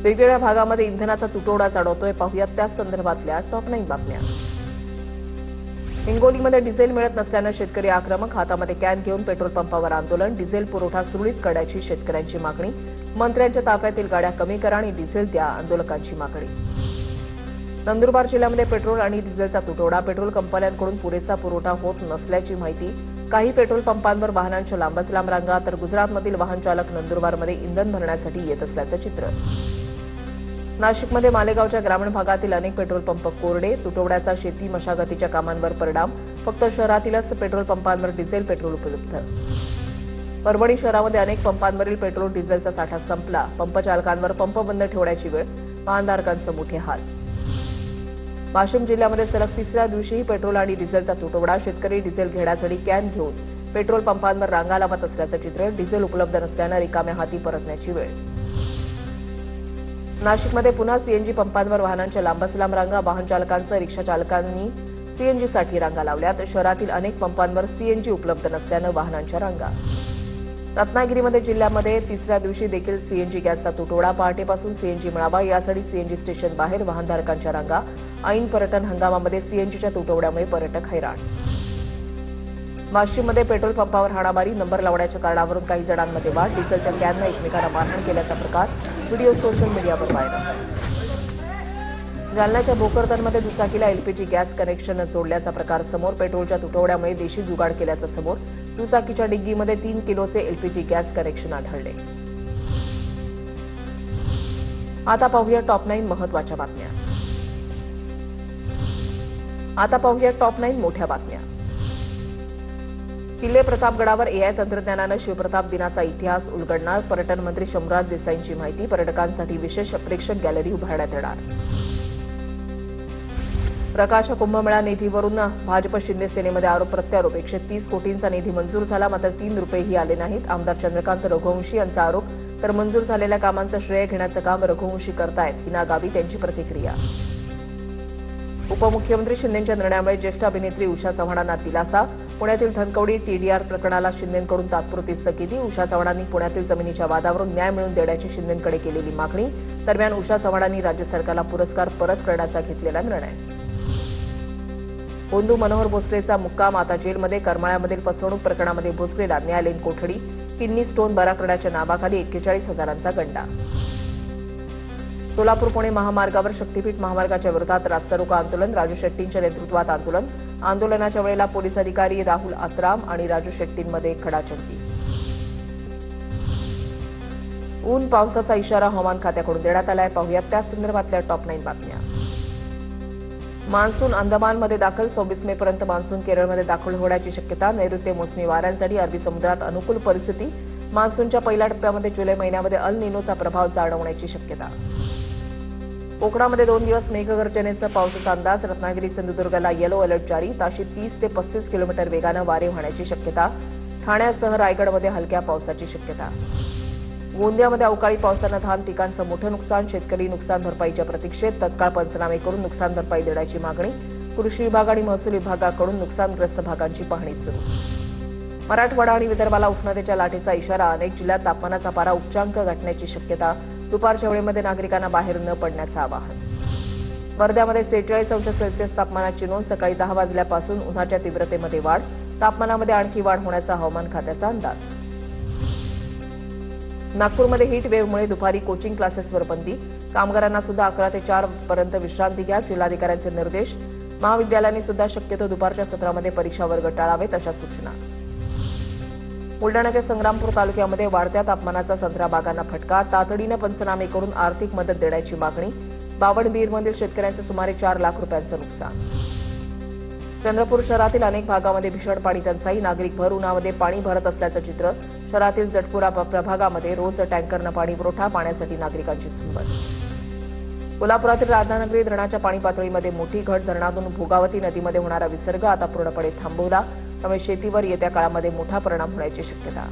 वेगवेगळ्या भागामध्ये इंधनाचा तुटवडा जाणवतोय. पाहुयात त्याच संदर्भातल्या टॉप 9 बातम्या. हिंगोलीमध्ये डिझेल मिळत नसल्यानं शेतकरी आक्रमक. हातामध्ये कॅन घेऊन पेट्रोल पंपावर आंदोलन. डिझेल पुरवठा सुरळीत करण्याची शेतकऱ्यांची मागणी. मंत्र्यांच्या ताफ्यातील गाड्या कमी करा आणि डिझेल द्या, आंदोलकांची मागणी. नंदुरबार जिल्ह्यामध्ये पेट्रोल आणि डिझेलचा तुटवडा. पेट्रोल कंपन्यांकडून पुरेसा पुरवठा होत नसल्याची माहिती. काही पेट्रोल पंपांवर वाहनांच्या लांबच लांब रांगा, तर गुजरातमधील वाहन चालक नंदुरबारमध्ये इंधन भरण्यासाठी येत असल्याचं चित्र. नाशिकमध्ये मालेगावच्या ग्रामीण भागातील अनेक पेट्रोल पंप कोरडे. तुटवड्याचा शेती मशागतीच्या कामांवर परिणाम. फक्त शहरातीलच पेट्रोल पंपांवर डिझेल पेट्रोल उपलब्ध. परभणी शहरामध्ये अनेक पंपांवरील पेट्रोल डिझेलचा साठा संपला. पंप चालकांवर पंप बंद ठेवण्याची वेळ. वाहनधारकांचे मोठे हाल. वाशिम जिल्ह्यामध्ये सलग तिसऱ्या दिवशीही पेट्रोल आणि डिझेलचा तुटवडा. शेतकरी डिझेल घेण्यासाठी कॅन घेऊन पेट्रोल पंपांवर रांगा लावत असल्याचं चित्र. डिझेल उपलब्ध नसल्यानं रिकाम्या हाती परतण्याची वेळ. नाशिकमध्ये पुन्हा सीएनजी पंपांवर वाहनांच्या लांबच लांब रांगा. वाहन चालकांसह रिक्षा चालकांनी सीएनजीसाठी रांगा लावल्यात. शहरातील अनेक पंपांवर सीएनजी उपलब्ध नसल्यानं वाहनांच्या रांगा. रत्नागिरीमध्ये जिल्ह्यामध्ये तिसऱ्या दिवशी देखील सीएनजी गॅसचा तुटवडा. पहाटेपासून सीएनजी मिळावा यासाठी सीएनजी स्टेशन बाहेर वाहनधारकांच्या रांगा. ऐन पर्यटन हंगामामध्ये सीएनजीच्या तुटवड्यामुळे पर्यटक हैराण. वाशिममध्ये पेट्रोल पंपावर हाणामारी. नंबर लावण्याच्या कारणावरून काही जणांमध्ये वाद. डिझेलच्या कॅननं एकमेकांना मारहाण केल्याचा प्रकार. व्हिडिओ सोशल मीडियावर व्हायरल. जालन्याच्या भोकरदनमध्ये दुचाकीला एलपीजी गॅस कनेक्शन जोडल्याचा प्रकार समोर. पेट्रोलच्या तुटवड्यामुळे देशी जुगाड केल्याचं समोर. दुचाकीच्या डिग्गीमध्ये 3 किलोचे एलपीजी गॅस कनेक्शन आढळले. आता पाहूया टॉप 9 महत्त्वाच्या बातम्या. आता पाहूया टॉप 9 मोठ्या बातम्या. किल्ले प्रतापगडावर एआय तंत्रज्ञानानं शिवप्रताप दिनाचा इतिहास उलगडणार. पर्यटन मंत्री शंभूराज देसाईंची माहिती. पर्यटकांसाठी विशेष प्रेक्षक गॅलरी उभारण्यात येणार. प्रकाश कुंभमेळा निधीवरून भाजप शिंदे सेनेमध्ये आरोप प्रत्यारोप. 130 कोटींचा निधी मंजूर झाला, मात्र 3 रुपयेही आले नाहीत. आमदार चंद्रकांत रघुवंशी यांचा आरोप. तर मंजूर झालेल्या कामांचं श्रेय घेण्याचं काम रघुवंशी करतायत. हिना गावी त्यांची प्रतिक्रिया. उपमुख्यमंत्री शिंदेंच्या निर्णयामुळे ज्येष्ठ अभिनेत्री उषा चव्हाणांना दिलासा. पुण्यातील धनकवडी टीडीआर प्रकरणाला शिंदेंकडून तात्पुरती स्थगिती. उषा चव्हाणांनी पुण्यातील जमिनीच्या वादावरून न्याय मिळवून देण्याची शिंदेंकडे केलेली मागणी. दरम्यान उषा चव्हाणांनी राज्य सरकारला पुरस्कार परत करण्याचा घेतलेला निर्णय. बंधू मनोहर भोसलेचा मुक्काम. आता जेलमध्ये. करमाळ्यामधील फसवणूक प्रकरणामध्ये भोसलेला न्यायालयीन कोठडी. किडनी स्टोन बरा करण्याच्या नावाखाली 41,000चा गंडा. सोलापूर पुणे महामार्गावर शक्तीपीठ महामार्गाच्या विरोधात रास्ता रोको आंदोलन. राजू शेट्टींच्या नेतृत्वात आंदोलन. आंदोलनाच्या वेळेला पोलीस अधिकारी राहुल आत्राम आणि राजू शेट्टींमध्ये खडाजंगी. ऊन पावसाचा इशारा हवामान खात्याकडून देण्यात आलाय. पाहुयात त्या संदर्भातल्या टॉप 9 बातम्या. मान्सून अंदमानमध्ये दाखल. 26 मेपर्यंत मान्सून केरळमध्ये दाखल होण्याची शक्यता. नैऋत्य मोसमी वाऱ्यांसाठी अरबी समुद्रात अनुकूल परिस्थिती. मान्सूनच्या पहिल्या टप्प्यामध्ये जुलै महिन्यामध्ये अल निनोचा प्रभाव जाणवण्याची शक्यता. कोकणामध्ये 2 दिवस मेघगर्जनेसह पावसाचा अंदाज. रत्नागिरी सिंधुदुर्गला येलो अलर्ट जारी. ताशी 30 ते 35 किलोमीटर वेगानं वारे वाहण्याची शक्यता. ठाण्यासह रायगडमध्ये हलक्या पावसाची शक्यता. गोंदियामध्ये अवकाळी पावसानं धान पिकांचं मोठं नुकसान. शेतकरी नुकसान भरपाईच्या प्रतीक्षेत. तत्काळ पंचनामे करून नुकसान भरपाई देण्याची मागणी. कृषी विभाग आणि महसूल विभागाकडून नुकसानग्रस्त भागांची पाहणी सुरू. मराठवाडा आणि विदर्भाला उष्णतेच्या लाटेचा इशारा. अनेक जिल्ह्यात तापमानाचा पारा उच्चांक गाठण्याची शक्यता. दुपारच्या वेळेमध्ये नागरिकांना बाहेर न पडण्याचं आवाहन. वर्ध्यामध्ये 46°C तापमानाची नोंद. सकाळी 10 वाजल्यापासून उन्हाच्या तीव्रतेमध्ये वाढ. तापमानामध्ये आणखी वाढ होण्याचा हवामान खात्याचा अंदाज. नागपूरमध्ये हीट वेव्हमुळे दुपारी कोचिंग क्लासेसवर बंदी. कामगारांना सुद्धा 11 ते 4 पर्यंत विश्रांती घ्या. जिल्हाधिकाऱ्यांचे निर्देश. महाविद्यालयांनी सुद्धा शक्यतो दुपारच्या सत्रामध्ये परीक्षा वर्ग टाळावेत अशा सूचना. बुलडाण्याच्या संग्रामपूर तालुक्यामध्ये वाढत्या तापमानाचा संत्रा बागांना फटका. तातडीनं पंचनामे करून आर्थिक मदत देण्याची मागणी. बावणबीरमधील शेतकऱ्यांचं सुमारे 4 लाख रुपयांचं नुकसान. चंद्रपूर शहरातील अनेक भागामध्ये भीषण पाणी टंचाई. नागरिक भर उन्हामध्ये पाणी भरत असल्याचं चित्र. शहरातील जटपुरा प्रभागामध्ये रोज टँकरनं पाणी पुरवठा. पाण्यासाठी नागरिकांची झुंबड. कोल्हापुरातील राधानगरी धरणाच्या पाणी पातळीमध्ये मोठी घट. धरणातून भोगावती नदीमध्ये होणारा विसर्ग आता पूर्णपणे थांबवला. त्यामुळे शेतीवर येत्या काळामध्ये मोठा परिणाम होण्याची शक्यता.